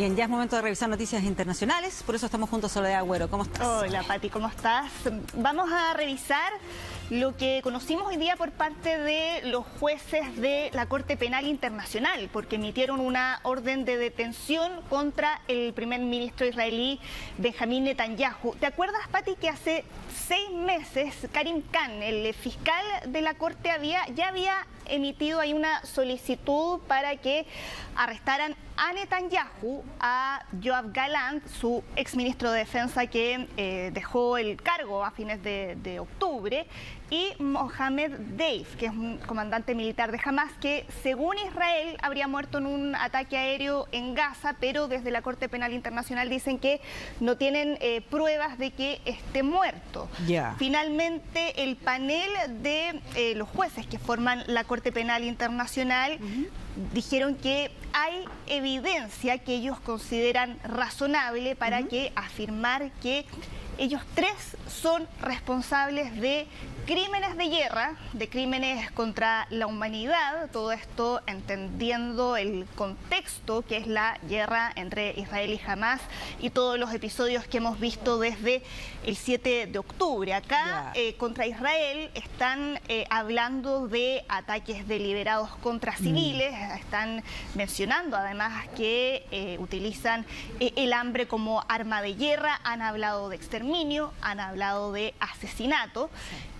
Bien, ya es momento de revisar noticias internacionales, por eso estamos juntos, Soledad Agüero. ¿Cómo estás? Hola, Pati, ¿cómo estás? Vamos a revisar lo que conocimos hoy día por parte de los jueces de la Corte Penal Internacional, porque emitieron una orden de detención contra el primer ministro israelí Benjamín Netanyahu. ¿Te acuerdas, Pati, que hace 6 meses Karim Khan, el fiscal de la Corte, ya había emitido ahí una solicitud para que arrestaran a Netanyahu, a Yoav Gallant, su exministro de Defensa que dejó el cargo a fines de octubre, y Mohamed Deif, que es un comandante militar de Hamas, que según Israel habría muerto en un ataque aéreo en Gaza, pero desde la Corte Penal Internacional dicen que no tienen pruebas de que esté muerto. Finalmente, el panel de los jueces que forman la Corte Penal Internacional dijeron que hay evidencia que ellos consideran razonable para que afirmar que ellos 3 son responsables de crímenes de guerra, de crímenes contra la humanidad, todo esto entendiendo el contexto que es la guerra entre Israel y Hamas y todos los episodios que hemos visto desde el 7 de octubre. Acá contra Israel están hablando de ataques deliberados contra civiles, están mencionando además que utilizan el hambre como arma de guerra, han hablado de exterminio, han hablado de asesinato.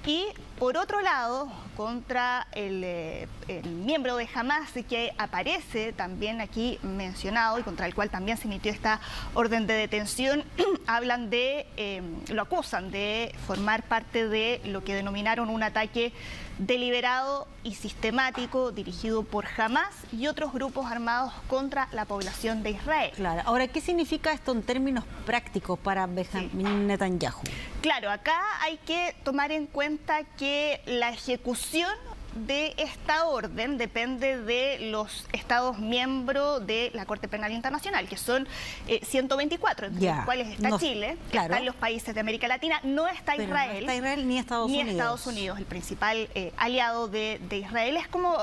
Y por otro lado, contra el miembro de Hamas que aparece también aquí mencionado y contra el cual también se emitió esta orden de detención, hablan de, lo acusan de formar parte de lo que denominaron un ataque deliberado y sistemático dirigido por Hamas y otros grupos armados contra la población de Israel. Claro. Ahora, ¿qué significa esto en términos prácticos para Benjamín Netanyahu? Claro, acá hay que tomar en cuenta que la ejecución de esta orden depende de los Estados miembros de la Corte Penal Internacional, que son 124, entre los cuales está Chile, están los países de América Latina, no está Israel. No está Israel ni Estados Unidos. Ni Estados Unidos, el principal aliado de Israel. Es como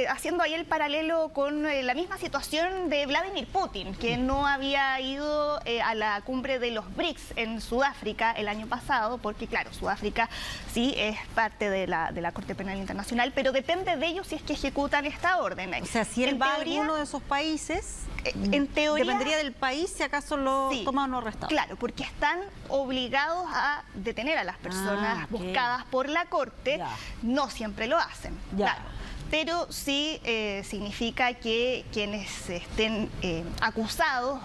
haciendo ahí el paralelo con la misma situación de Vladimir Putin, que no había ido a la cumbre de los BRICS en Sudáfrica el año pasado, porque claro, Sudáfrica sí es parte de la Corte Penal Internacional, pero depende de ellos si es que ejecutan esta orden. O sea, si él va a alguno de esos países, en teoría dependería del país si acaso lo toma o no arrestado. Claro, porque están obligados a detener a las personas buscadas por la Corte, no siempre lo hacen, claro. Pero sí significa que quienes estén acusados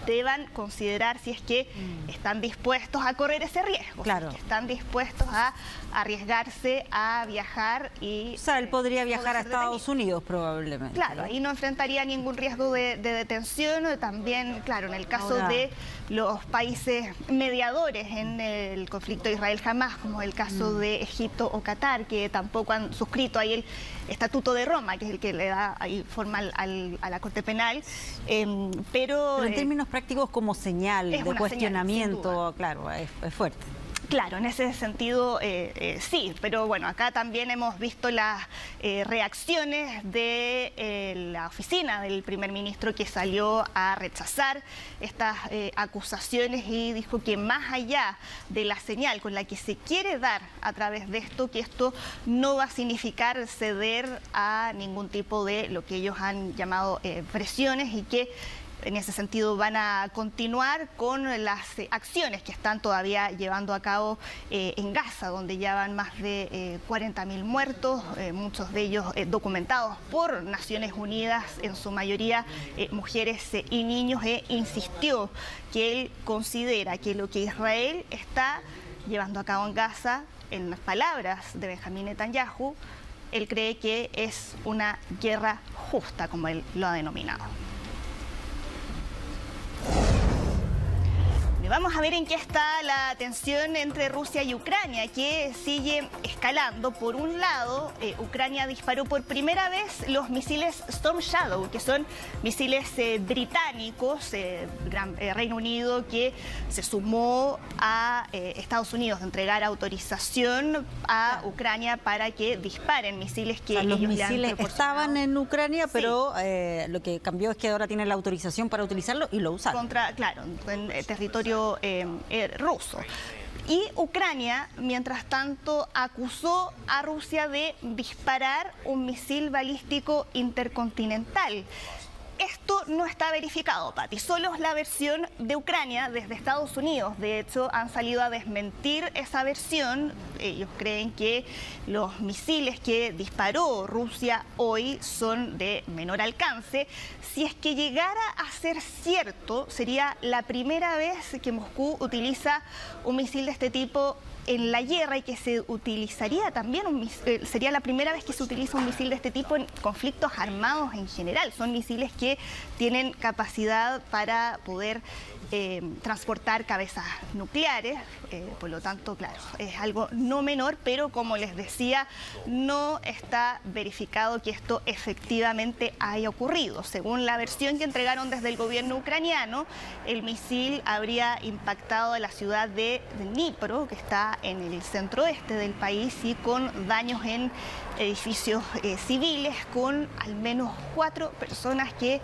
deban considerar si es que están dispuestos a correr ese riesgo, si es que están dispuestos a arriesgarse a viajar y... O sea, él podría viajar a Estados Unidos probablemente. Claro, ahí no enfrentaría ningún riesgo de detención. También, claro, en el caso de los países mediadores en el conflicto Israel-Hamas, como el caso de Egipto o Qatar, que tampoco han suscrito ahí el Estatuto de Roma, que es el que le da ahí forma a la Corte Penal, pero en términos prácticos como señal de cuestionamiento, claro, es fuerte. Claro, en ese sentido sí, pero bueno, acá también hemos visto las reacciones de la oficina del primer ministro, que salió a rechazar estas acusaciones y dijo que más allá de la señal con la que se quiere dar a través de esto, que esto no va a significar ceder a ningún tipo de lo que ellos han llamado presiones, y que en ese sentido van a continuar con las acciones que están todavía llevando a cabo en Gaza, donde ya van más de 40.000 muertos, muchos de ellos documentados por Naciones Unidas, en su mayoría mujeres y niños, e insistió que él considera que lo que Israel está llevando a cabo en Gaza, en las palabras de Benjamín Netanyahu, él cree que es una guerra justa, como él lo ha denominado. Bueno, vamos a ver en qué está la tensión entre Rusia y Ucrania, que sigue escalando. Por un lado, Ucrania disparó por primera vez los misiles Storm Shadow, que son misiles británicos, Reino Unido, que se sumó a Estados Unidos de entregar autorización a Ucrania para que disparen misiles que los ellos le han misiles proporcionado. estaban en Ucrania, Sí. pero lo que cambió es que ahora tienen la autorización para utilizarlo y lo usaron. Claro, en territorio ruso. Y Ucrania, mientras tanto, acusó a Rusia de disparar un misil balístico intercontinental. Esto no está verificado, Pati. Solo es la versión de Ucrania desde Estados Unidos. De hecho, han salido a desmentir esa versión. Ellos creen que los misiles que disparó Rusia hoy son de menor alcance. Si es que llegara a ser cierto, sería la primera vez que Moscú utiliza un misil de este tipo en la guerra y que se utilizaría también, sería la primera vez que se utiliza un misil de este tipo en conflictos armados en general. Son misiles que tienen capacidad para poder transportar cabezas nucleares, por lo tanto, claro, es algo no menor, pero como les decía, no está verificado que esto efectivamente haya ocurrido. Según la versión que entregaron desde el gobierno ucraniano, el misil habría impactado a la ciudad de Dnipro, que está en el centro-oeste del país, y con daños en edificios civiles, con al menos 4 personas que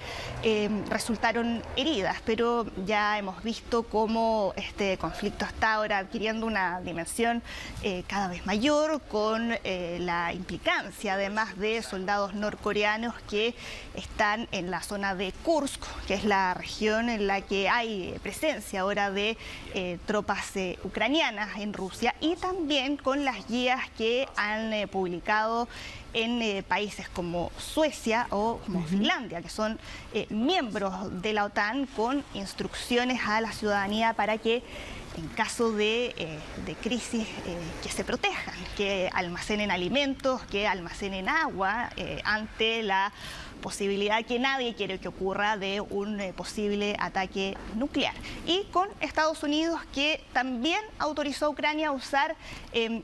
resultaron heridas. Pero ya hemos visto cómo este conflicto está ahora adquiriendo una dimensión cada vez mayor, con la implicancia además de soldados norcoreanos que están en la zona de Kursk, que es la región en la que hay presencia ahora de tropas ucranianas en Rusia, y también con las guías que han publicado en países como Suecia o como Finlandia, que son miembros de la OTAN, con instrucciones a la ciudadanía para que en caso de crisis que se protejan, que almacenen alimentos, que almacenen agua ante la posibilidad que nadie quiere que ocurra de un posible ataque nuclear. Y con Estados Unidos, que también autorizó a Ucrania a usar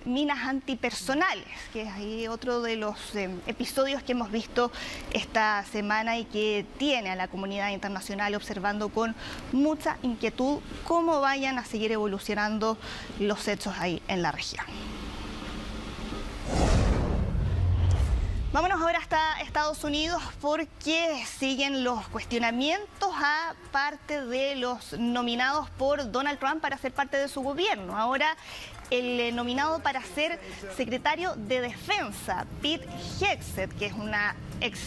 minas antipersonales, que es ahí otro de los episodios que hemos visto esta semana y que tiene a la comunidad internacional observando con mucha inquietud cómo vayan a seguir evolucionando los hechos ahí en la región. Vámonos ahora hasta Estados Unidos, porque siguen los cuestionamientos a parte de los nominados por Donald Trump para ser parte de su gobierno. Ahora, el nominado para ser secretario de Defensa, Pete Hegseth, que es una ex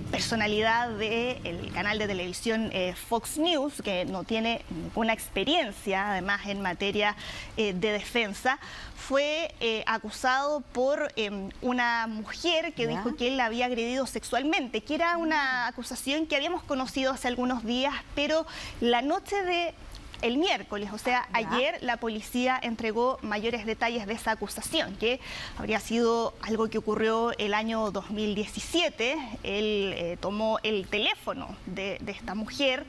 personalidad del canal de televisión Fox News, que no tiene ninguna experiencia además en materia de defensa, fue acusado por una mujer que dijo que él la había agredido sexualmente, que era una acusación que habíamos conocido hace algunos días, pero la noche de el miércoles, o sea, ayer, la policía entregó mayores detalles de esa acusación, que habría sido algo que ocurrió el año 2017. Él tomó el teléfono de esta mujer,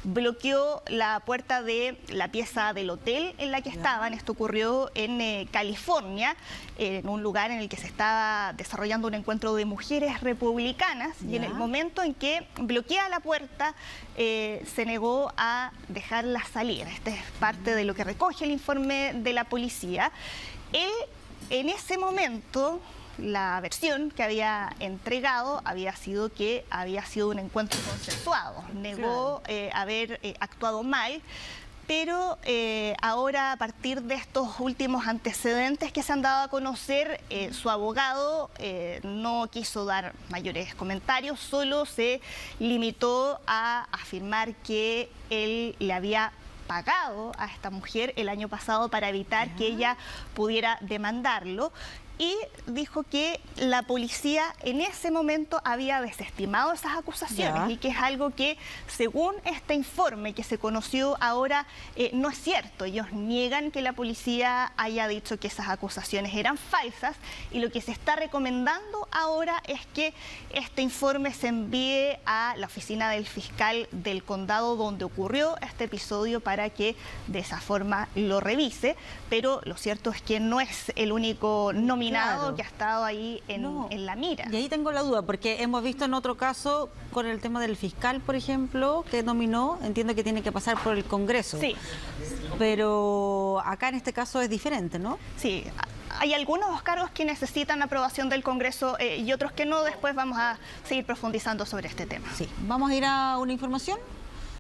bloqueó la puerta de la pieza del hotel en la que estaban. Esto ocurrió en California, en un lugar en el que se estaba desarrollando un encuentro de mujeres republicanas, y en el momento en que bloquea la puerta, se negó a dejarla salir. Este es parte de lo que recoge el informe de la policía. Él, en ese momento, la versión que había entregado había sido que había sido un encuentro consensuado. Negó haber actuado mal, pero ahora, a partir de estos últimos antecedentes que se han dado a conocer, su abogado no quiso dar mayores comentarios, solo se limitó a afirmar que él le había pagado a esta mujer el año pasado para evitar que ella pudiera demandarlo. y dijo que la policía en ese momento había desestimado esas acusaciones y que es algo que, según este informe que se conoció ahora, no es cierto. Ellos niegan que la policía haya dicho que esas acusaciones eran falsas, y lo que se está recomendando ahora es que este informe se envíe a la oficina del fiscal del condado donde ocurrió este episodio para que de esa forma lo revise, pero lo cierto es que no es el único nominado que ha estado ahí en la mira. Y ahí tengo la duda, porque hemos visto en otro caso con el tema del fiscal, por ejemplo, que nominó, entiendo que tiene que pasar por el Congreso. Sí. Pero acá en este caso es diferente, ¿no? Sí. Hay algunos cargos que necesitan aprobación del Congreso y otros que no. Después vamos a seguir profundizando sobre este tema. Sí. Vamos a ir a una información.